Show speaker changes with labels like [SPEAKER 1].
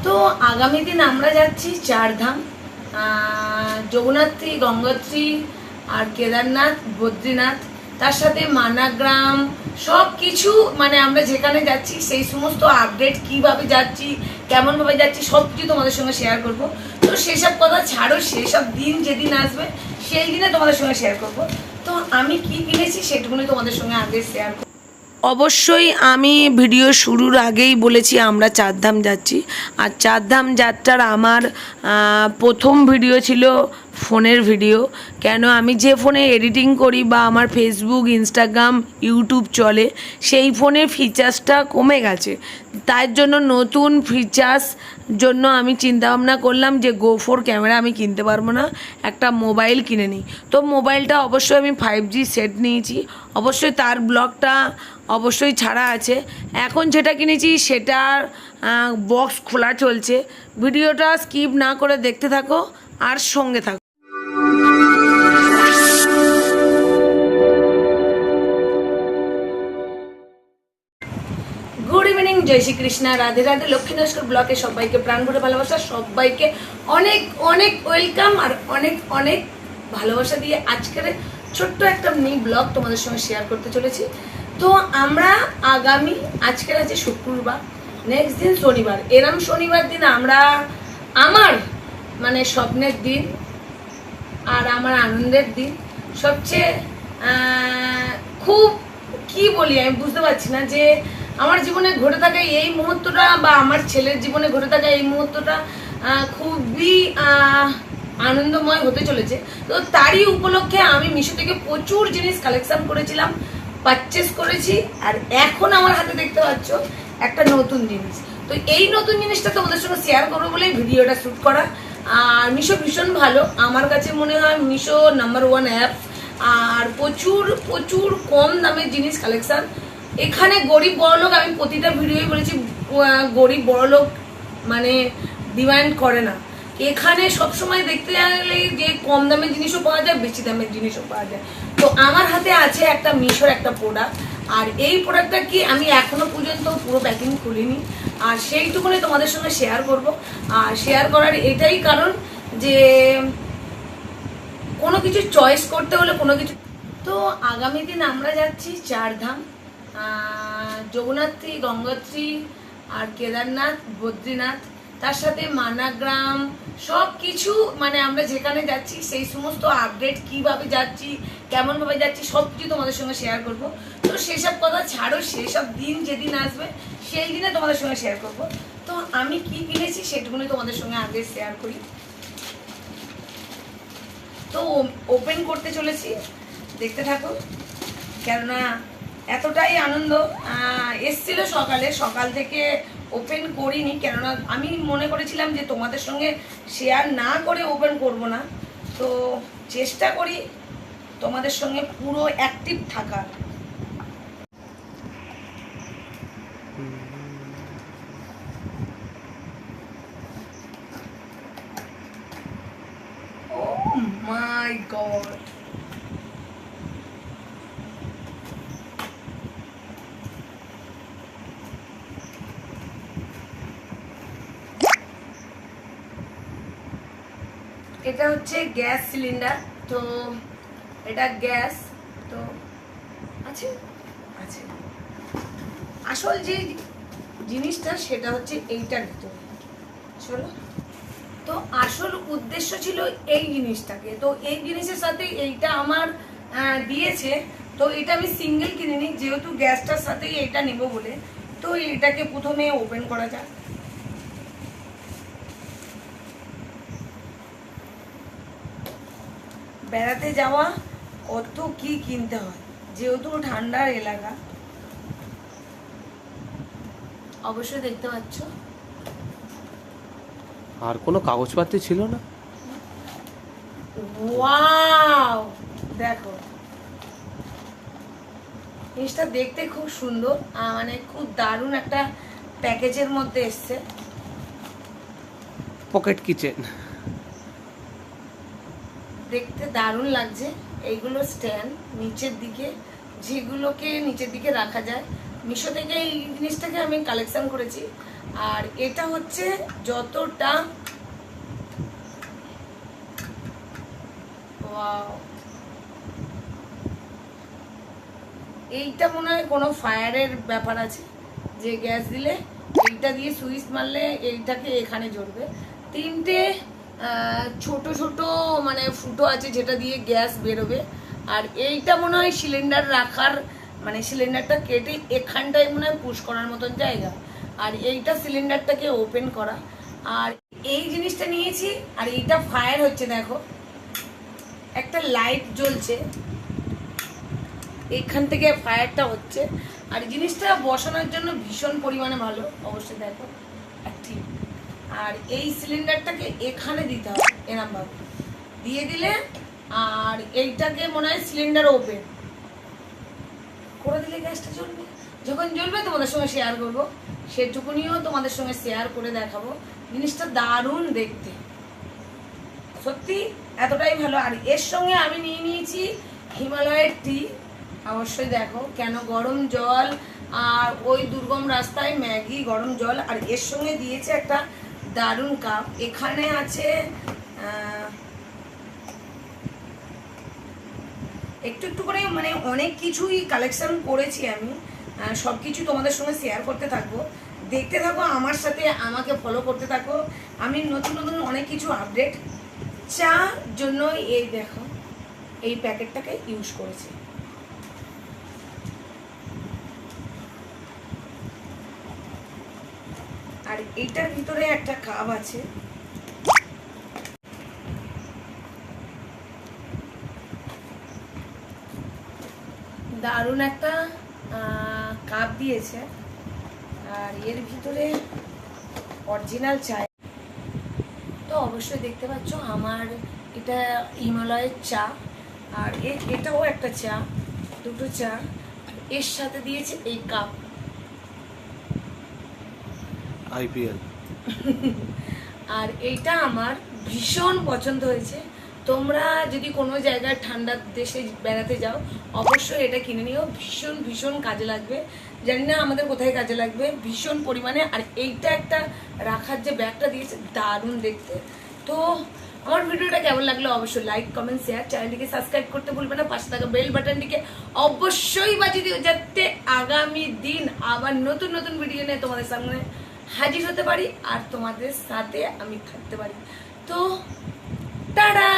[SPEAKER 1] তো আগামী দিন আমরা যাচ্ছি চারধাম, জগন্নাথী, গঙ্গোত্রী আর কেদারনাথ, বদ্রীনাথ, তার সাথে মানাগ্রাম, সব কিছু মানে আমরা যেখানে যাচ্ছি সেই সমস্ত আপডেট, কিভাবে যাচ্ছি, কেমনভাবে যাচ্ছি, সব কিছু তোমাদের সঙ্গে শেয়ার করব। তো সেসব কথা ছাড়ো, সেসব দিন যেদিন আসবে সেই দিনে তোমাদের সঙ্গে শেয়ার করব। তো আমি কি কিনেছি সেটুকুনি তোমাদের সঙ্গে আগে শেয়ার করব। অবশ্যই আমি ভিডিও শুরুর আগেই বলেছি আমরা চারধাম যাচ্ছি, আর চারধাম যাত্রার আমার প্রথম ভিডিও ছিল ফোনের ভিডিও। কেন, আমি যে ফোনে এডিটিং করি বা আমার ফেসবুক, ইনস্টাগ্রাম, ইউটিউব চলে, সেই ফোনের ফিচার্সটা কমে গেছে। তার জন্য নতুন ফিচার্স জন্য আমি চিন্তাভাবনা করলাম যে গো4 ক্যামেরা আমি কিনতে পারবো না, একটা মোবাইল কিনে নিই। তো মোবাইলটা অবশ্যই আমি 5G সেট নিয়েছি, অবশ্যই তার ব্লগটা অবশ্যই ছাড়া আছে। এখন যেটা কিনেছি সেটার বক্স খোলা চলছে। ভিডিওটা স্কিপ না করে দেখতে থাকো আর সঙ্গে থাকো। গুড ইভিনিং, জয় শ্রীকৃষ্ণ, রাধে রাধে। লক্ষ্মী নস্কর ব্লকে সবাইকে প্রাণ ভরে ভালোবাসা, সবাইকে অনেক অনেক ওয়েলকাম আর অনেক অনেক ভালোবাসা দিয়ে আজকের ছোট্ট একটা মিনি ব্লগ তোমাদের সঙ্গে শেয়ার করতে চলেছি। তো আমরা আগামী, আজকের আছে শুক্রবার, নেক্সট দিন শনিবার, এরম শনিবার দিন আমরা আমার মানে স্বপ্নের দিন আর আমার আনন্দের দিন, সবচেয়ে খুব কি বলি আমি বুঝতে পারছি না, যে আমার জীবনে ঘটে থাকা এই মুহূর্তটা বা আমার ছেলের জীবনে ঘটে থাকা এই মুহূর্তটা খুবই আনন্দময় হতে চলেছে। তো তারই উপলক্ষে আমি মিশো থেকে প্রচুর জিনিস কালেকশন করেছিলাম, পারচেস করেছি, আর এখন আমার হাতে দেখতে পাচ্ছ একটা নতুন জিনিস। তো এই নতুন জিনিসটা তোমাদের সঙ্গে শেয়ার করবো বলেই ভিডিওটা শ্যুট করা। আর মিশো ভীষণ ভালো, আমার কাছে মনে হয় মিশো নাম্বার 1 অ্যাপ, আর প্রচুর প্রচুর কম দামের জিনিস কালেকশন। এখানে গরিব বড়লোক, আমি প্রতিটা ভিডিওই বলেছি, গরিব বড়লোক মানে ডিমান্ড করে না। এখানে সবসময় দেখতে গেলে যে কম দামের জিনিসও পাওয়া যায়, বেশি দামের জিনিসও পাওয়া যায়। তো আমার হাতে আছে একটা মিশোর একটা প্রোডাক্ট, আর এই প্রোডাক্টটা কি আমি এখনো পর্যন্ত পুরো প্যাকিং খুলিনি, আর সেইটুকুনি তোমাদের সঙ্গে শেয়ার করব। আর শেয়ার করার এটাই কারণ যে কোনো কিছু চয়েস করতে হলে কোনো কিছু। তো আগামী দিন আমরা যাচ্ছি চারধাম, জগন্নাথী, গঙ্গোত্রী আর কেদারনাথ, বদ্রীনাথ, তার সাথে মানাগ্রাম, সব কিছু মানে আমরা যেখানে যাচ্ছি সেই সমস্ত আপডেট, কিভাবে যাচ্ছি, কেমনভাবে যাচ্ছি, সব কিছু তোমাদের সঙ্গে শেয়ার করব। তো সেসব কথা ছাড়ো, সেসব দিন যেদিন আসবে সেই দিনে তোমাদের সঙ্গে শেয়ার করব। তো আমি কি কিনেছি সেটুকুনি তোমাদের সঙ্গে আগে শেয়ার করি। তো ওপেন করতে চলেছি, দেখতে থাকো, কেননা এতটাই আনন্দ এসছিল সকাল থেকে ওপেন করিনি, কেননা আমি মনে করেছিলাম যে তোমাদের সঙ্গে শেয়ার না করে ওপেন করব না। তো চেষ্টা করি তোমাদের সঙ্গে পুরো অ্যাক্টিভ থাকার। ও মাই গড, এটা হচ্ছে গ্যাস সিলিন্ডার। তো এটা গ্যাস তো আছে আছে আসল যে জিনিসটা সেটা হচ্ছে এইটার ভিতরে। চলো, তো আসল উদ্দেশ্য ছিল এই জিনিসটাকে, তো এই জিনিসের সাথে এইটা আমার দিয়েছে। তো এটা আমি সিঙ্গেল কিনিনি, যেহেতু গ্যাসটার সাথে এইটা নেব বলে। তো এটাকে প্রথমে ওপেন করা যাক। বেড়াতে যাওয়া কত কি কিনতে হয়, যেহেতু ঠান্ডার এলাকা, অবশ্যই দেখতে পাচ্ছ।
[SPEAKER 2] আর কোনো কাগজপত্র ছিল না।
[SPEAKER 1] ওয়াও, দেখো জিনিসটা দেখতে খুব সুন্দর, মানে খুব দারুণ একটা প্যাকেজের মধ্যে এসছে।
[SPEAKER 2] পকেট কিচেন
[SPEAKER 1] দেখতে দারুণ লাগছে। এইগুলো স্ট্যান্ড নিচের দিকে, যেগুলোকে নিচের দিকে রাখা যায়। মিশো থেকে এই জিনিসটাকে আমি কালেকশন করেছি। আর এটা হচ্ছে যতটা এইটা মনে হয় কোনো ফায়ারের ব্যাপার আছে, যে গ্যাস দিলে এইটা দিয়ে সুইচ মারলে এইটাকে এখানে জ্বলবে। তিনটে ছোট ছোট মানে ফুটো আছে যেটা দিয়ে গ্যাস বেরোবে। আর এইটা মনে হয় সিলিন্ডার রাখার মানে সিলিন্ডারটা কেটে এখানটায় মনে হয় পুশ করার মতন জায়গা, আর এইটা সিলিন্ডারটাকে ওপেন করা। আর এই জিনিসটা নিয়েছি, আর এইটা ফায়ার হচ্ছে, দেখো একটা লাইট জ্বলছে, এখান থেকে ফায়ারটা হচ্ছে। আর জিনিসটা বসানোর জন্য ভীষণ পরিমাণে ভালো, অবশ্যই দেখো ঠিক। আর এই সিলিন্ডারটাকে এখানে দিতে হবে এরম ভাবে দিয়ে দিলে, আর এইটাকে মনে হয় সিলিন্ডার ওপেন করে দিলে গ্যাসটা জ্বলবে। যখন জ্বলবে তোমাদের সঙ্গে শেয়ার করবো, সেটুকুনিও তোমাদের সঙ্গে শেয়ার করে দেখাবো। জিনিসটা দারুণ দেখতে, সত্যি এতটাই ভালো। আর এর সঙ্গে আমি নিয়ে নিয়েছি হিমালয়ের টি, অবশ্যই দেখো কেন, গরম জল আর ওই দুর্গম রাস্তায় ম্যাগি, গরম জল। আর এর সঙ্গে দিয়েছে একটা দারুণ কাপ। এখানে আছে একটু একটু করে মানে অনেক কিছুই কালেকশন করেছি আমি, সব কিছু তোমাদের সঙ্গে শেয়ার করতে থাকবো। দেখতে থাকো আমার সাথে, আমাকে ফলো করতে থাকো। আমি নতুন নতুন অনেক কিছু আপডেট চা জন্য এই দেখো এই প্যাকেটটাকে ইউজ করেছি। আর এইটার ভিতরে একটা কাপ আছে, দারুণ একটা কাপ দিয়েছে। আর এর ভিতরে অরিজিনাল চা। তো অবশ্যই দেখতে পাচ্ছ আমার এটা হিমালয়ের চা, আর এটাও একটা চা, দুটো চা। এর সাথে দিয়েছে এই কাপ
[SPEAKER 2] আইপিএল।
[SPEAKER 1] আর এইটা আমার ভীষণ পছন্দ হয়েছে। তোমরা যদি কোনো জায়গায় ঠান্ডার দেশে বেড়াতে যাও, অবশ্যই এটা কিনে নিও, ভীষণ ভীষণ কাজে লাগবে। জানি না আমাদের কোথায় কাজে লাগবে ভীষণ পরিমাণে। আর এইটা একটা রাখার যে ব্যাগটা দিয়েছে দারুণ দেখতে। তো আমার ভিডিওটা কেমন লাগলো অবশ্যই লাইক কমেন্ট শেয়ার, চ্যানেলটিকে সাবস্ক্রাইব করতে ভুলবে না, পাশে থাকা বেল বাটনটিকে অবশ্যই বাজিয়ে দিও, যাতে আগামী দিন আবার নতুন নতুন ভিডিও নিয়ে তোমাদের সামনে হাজির হতে পারি আর তোমাদের সাথে আমি থাকতে পারি। তো টাটা।